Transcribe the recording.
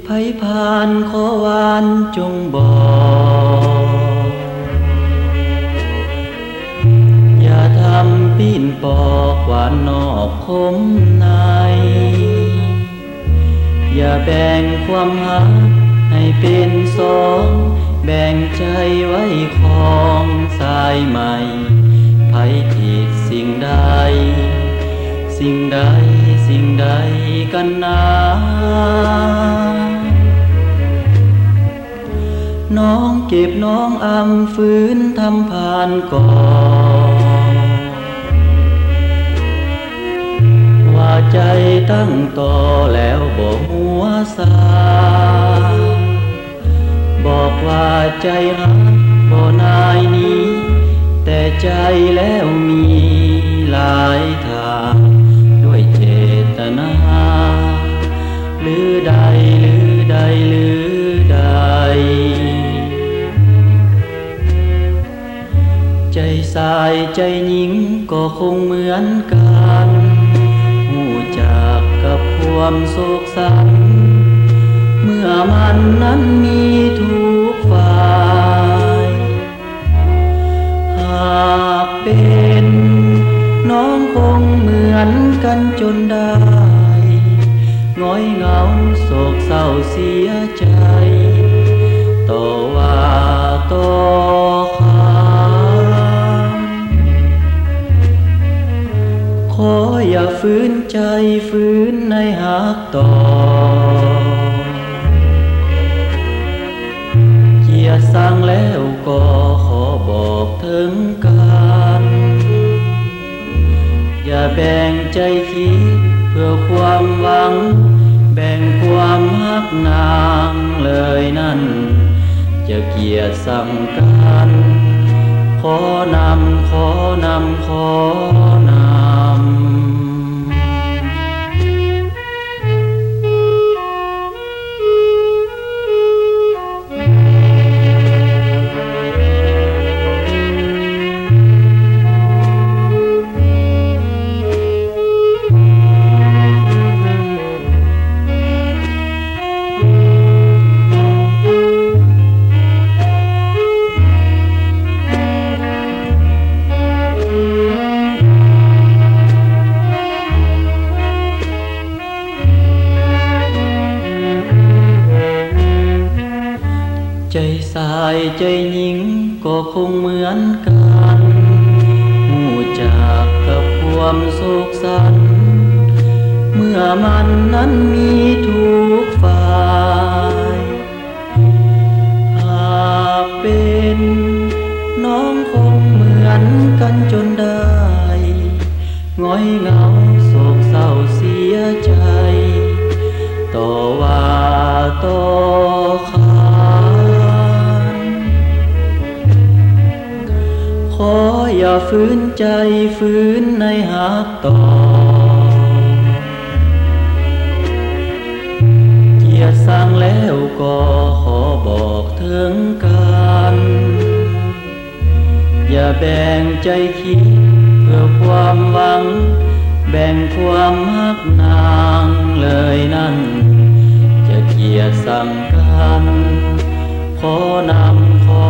ไผผ่านขอหวานจงบอกอย่าทำปีนปอกหวานนอกคมในอย่าแบ่งความหักให้เป็นสองแบ่งใจไว้ของสายใหม่ไผผิดสิ่งใดสิ่งใดสิ่งใดกันนะน้องเก็บน้องอำฝืนทำผ่านก่อนว่าใจตั้งต่อแล้วบอกหัวซาบอกว่าใจหักบ่นายนี้แต่ใจแล้วมีหลายทางด้วยเจตนาหรือใดหรือใดหรือใดใจสายใจหญิงก็คงเหมือนกันหูจากกับความโศกสันเมื่อมันนั้นมีทุกฝ่ายหากเป็นน้องคงเหมือนกันจนได้ง้อยเหงาโศกเศร้าเสียใจต่อว่าต่อขานขออย่าฝืนใจฝืนในหักต่อเกียรติสั่งแล้วก็ขอบอกถึงกันอย่าแบ่งใจคิดเพื่อความหวังแบ่งความฮักนางเลยนั่นจะเกียรติสั่งกันขอนำขอนำขอนำใจสายใจหญิงก็คงเหมือนกันหูจากกับความโศกสันเมื่อมันนั้นมีทุกฝ่ายหากเป็นน้องคงเหมือนกันจนได้ง้อยเหงาโศกเศร้าเสียใจต่อว่าต่อขานขออย่าฝืนใจฝืนในหักต่อเกียรติสั่งแล้วก็ขอบอกถึงกันอย่าแบ่งใจคิดเพื่อความหวังแบ่งความฮักนางเลยนั่นจะเกียรติสั่งกันขอนำขอ